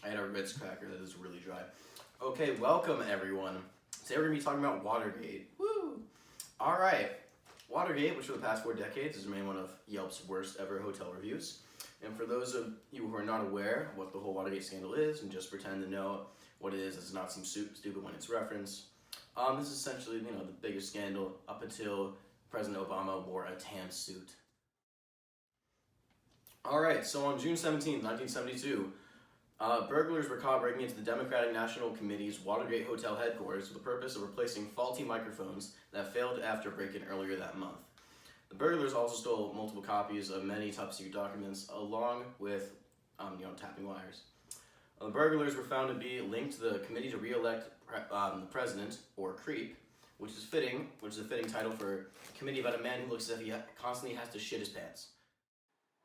I had a Ritz cracker that is really dry. Okay, welcome everyone. Today we're going to be talking about Watergate. Woo! Alright, Watergate, which for the past 4 decades has remained one of Yelp's worst ever hotel reviews. And for those of you who are not aware of what the whole Watergate scandal is and just pretend to know what it is, does not seem stupid when it's referenced. This is essentially, the biggest scandal up until President Obama wore a tan suit. Alright, so on June 17, 1972, burglars were caught breaking into the Democratic National Committee's Watergate Hotel headquarters with the purpose of replacing faulty microphones that failed after a break-in earlier that month. The burglars also stole multiple copies of many top-secret documents, along with, tapping wires. The burglars were found to be linked to the Committee to Re-elect the President, or CREEP, which is a fitting title for a committee about a man who looks as if he constantly has to shit his pants.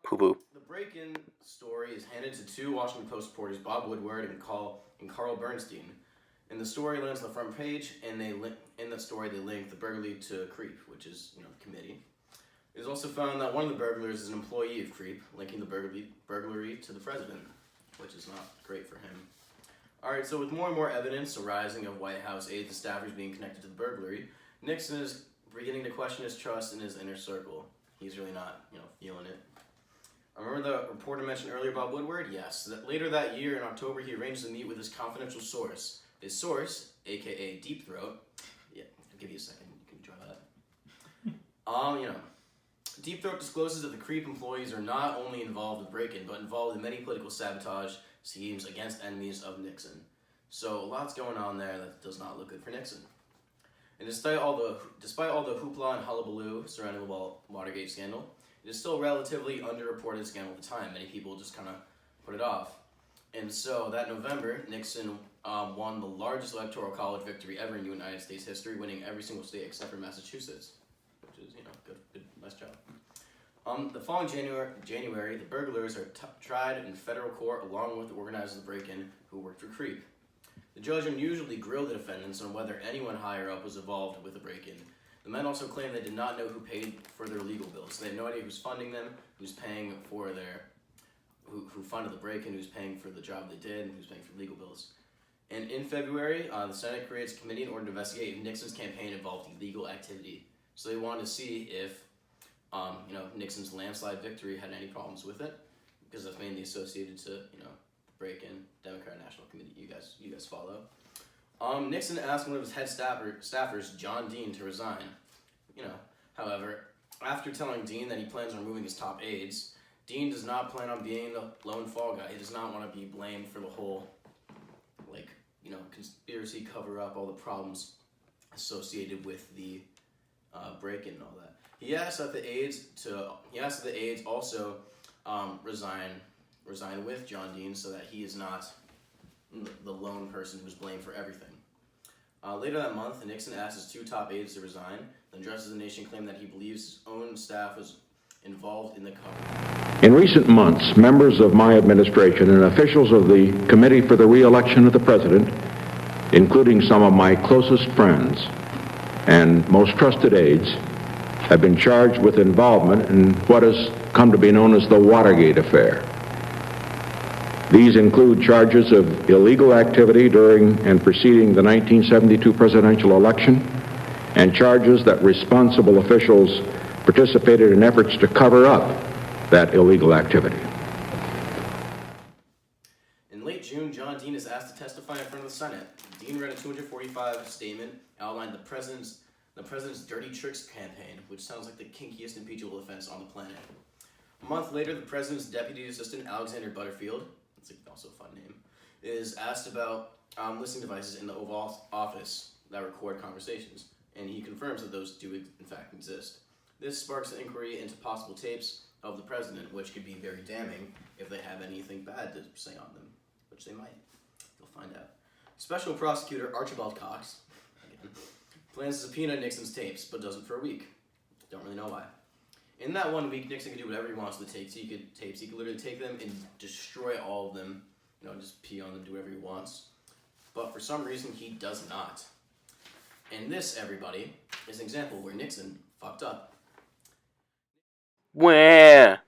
Poo-poo. The break-in story is handed to two Washington Post reporters, Bob Woodward and Carl Bernstein. And the story lands on the front page, and in the story they link the burglary to CREEP, which is, the committee. It is also found that one of the burglars is an employee of CREEP, linking the burglary to the president, which is not great for him. Alright, so with more and more evidence arising of White House aides and staffers being connected to the burglary, Nixon is beginning to question his trust in his inner circle. He's really not, feeling it. Remember the reporter mentioned earlier, Bob Woodward? Yes. Later that year, in October, he arranged to meet with his confidential source. His source, aka Deep Throat. Yeah, I'll give you a second. You can try that. Deep Throat discloses that the CREEP employees are not only involved with break-in, but involved in many political sabotage schemes against enemies of Nixon. So a lot's going on there that does not look good for Nixon. And despite all the hoopla and hullabaloo surrounding the Watergate scandal, it is still a relatively underreported scandal at the time. Many people just kind of put it off. And so that November, Nixon won the largest electoral college victory ever in United States history, winning every single state except for Massachusetts, which is, good, nice job. The following January, the burglars are tried in federal court along with the organizers of the break-in who worked for CREEP. The judge unusually grilled the defendants on whether anyone higher up was involved with the break-in. The men also claimed they did not know who paid for their legal bills. So they had no idea who's funding them, who's paying for who funded the break-in, who's paying for the job they did, and who's paying for legal bills. And in February, the Senate creates a committee in order to investigate if Nixon's campaign involved illegal activity. So they wanted to see if Nixon's landslide victory had any problems with it, because that's mainly associated to, break-in, Democratic National Committee. You guys follow. Nixon asked one of his head staffers, John Dean, to resign. However, after telling Dean that he plans on removing his top aides, Dean does not plan on being the lone fall guy. He does not want to be blamed for the whole, conspiracy cover-up, all the problems associated with the break-in and all that. He asked that the aides also resign with John Dean so that he is not the lone person who's blamed for everything. Later that month, Nixon asked his two top aides to resign. The address of the nation claimed that he believes his own staff was involved in the cover. In recent months, members of my administration and officials of the Committee for the Re-election of the President, including some of my closest friends and most trusted aides, have been charged with involvement in what has come to be known as the Watergate affair. These include charges of illegal activity during and preceding the 1972 presidential election, and charges that responsible officials participated in efforts to cover up that illegal activity. In late June, John Dean is asked to testify in front of the Senate. Dean read a 245 statement outlined the president's dirty tricks campaign, which sounds like the kinkiest impeachable offense on the planet. A month later, the president's deputy assistant, Alexander Butterfield, that's also a fun name, is asked about listening devices in the Oval Office that record conversations, and he confirms that those do in fact exist. This sparks an inquiry into possible tapes of the president, which could be very damning if they have anything bad to say on them, which they might. You'll find out. Special prosecutor Archibald Cox, again, plans to subpoena Nixon's tapes, but doesn't for a week. Don't really know why. In that 1 week, Nixon could do whatever he wants with the tapes. He could literally take them and destroy all of them, just pee on them, do whatever he wants. But for some reason, he does not. And this, everybody, is an example where Nixon fucked up. Where?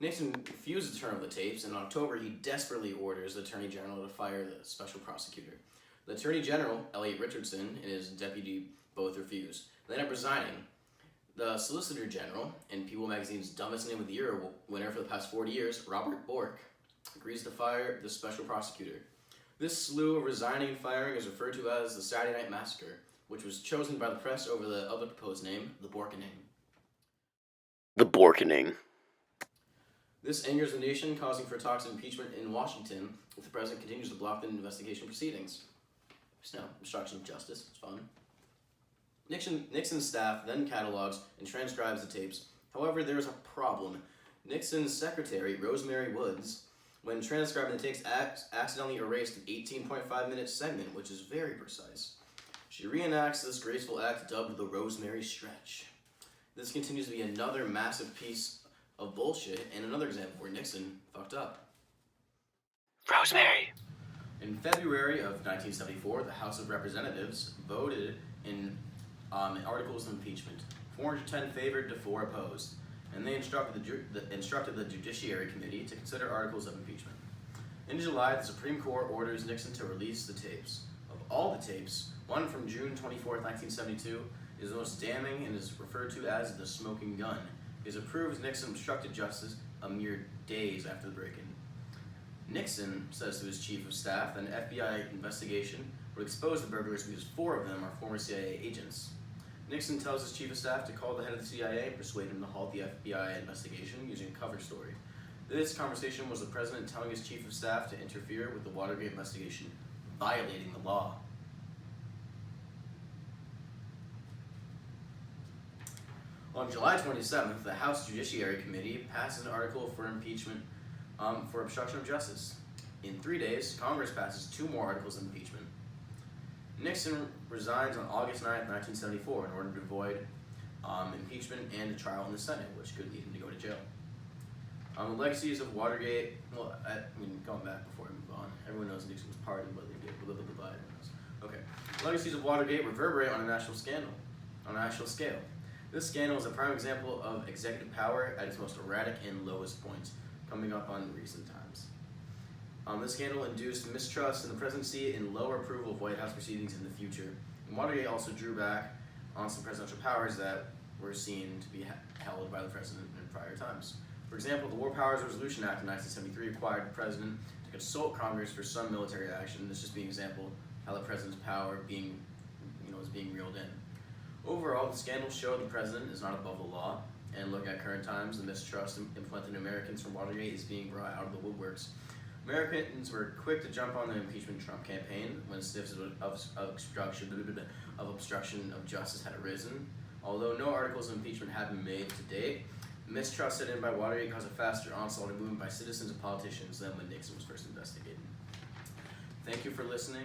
Nixon refused to turn over the tapes. In October, he desperately orders the Attorney General to fire the special prosecutor. The Attorney General, Elliot Richardson, and his deputy both refuse. They end up resigning. The Solicitor General, and People magazine's Dumbest Name of the Year winner for the past 40 years, Robert Bork, agrees to fire the special prosecutor. This slew of resigning and firing is referred to as the Saturday Night Massacre, which was chosen by the press over the other proposed name, the Borkening. The Borkening. This angers the nation, causing for talks of impeachment in Washington if the president continues to block the investigation proceedings. No, obstruction of justice. It's fun. Nixon's staff then catalogs and transcribes the tapes. However, there is a problem. Nixon's secretary, Rosemary Woods, when transcribing the tapes, accidentally erased an 18.5-minute segment, which is very precise. She reenacts this graceful act dubbed the Rosemary Stretch. This continues to be another massive piece of bullshit and another example where Nixon fucked up. Rosemary. In February of 1974, the House of Representatives voted in articles of impeachment. 410 favored to 4 opposed, and they instructed the Judiciary Committee to consider articles of impeachment. In July, the Supreme Court orders Nixon to release the tapes. Of all the tapes, one from June 24, 1972, is the most damning and is referred to as the smoking gun. It proves Nixon obstructed justice a mere days after the break-in. Nixon says to his chief of staff that an FBI investigation would expose the burglars because 4 of them are former CIA agents. Nixon tells his chief of staff to call the head of the CIA and persuade him to halt the FBI investigation using a cover story. This conversation was the president telling his chief of staff to interfere with the Watergate investigation, violating the law. On July 27th, the House Judiciary Committee passes an article for impeachment for obstruction of justice. In 3 days, Congress passes 2 more articles of impeachment. Nixon resigns on August 9th, 1974 in order to avoid impeachment and a trial in the Senate, which could lead him to go to jail. The legacies of Watergate, going back before I move on, everyone knows Nixon was pardoned, but they did, everyone knows. Okay. Legacies of Watergate reverberate on a national scale. This scandal is a prime example of executive power at its most erratic and lowest point, coming up on recent times. This scandal induced mistrust in the presidency and lower approval of White House proceedings in the future. And Watergate also drew back on some presidential powers that were seen to be held by the president in prior times. For example, the War Powers Resolution Act of 1973 required the president to consult Congress for some military action. This just being an example of how the president's power is being reeled in. Overall, the scandal showed the president is not above the law, and look at current times, the mistrust implanted in Americans from Watergate is being brought out of the woodworks. Americans were quick to jump on the impeachment Trump campaign when sniffs of obstruction of justice had arisen. Although no articles of impeachment have been made to date, mistrust set in by Watergate caused a faster onslaught of movement by citizens and politicians than when Nixon was first investigated. Thank you for listening.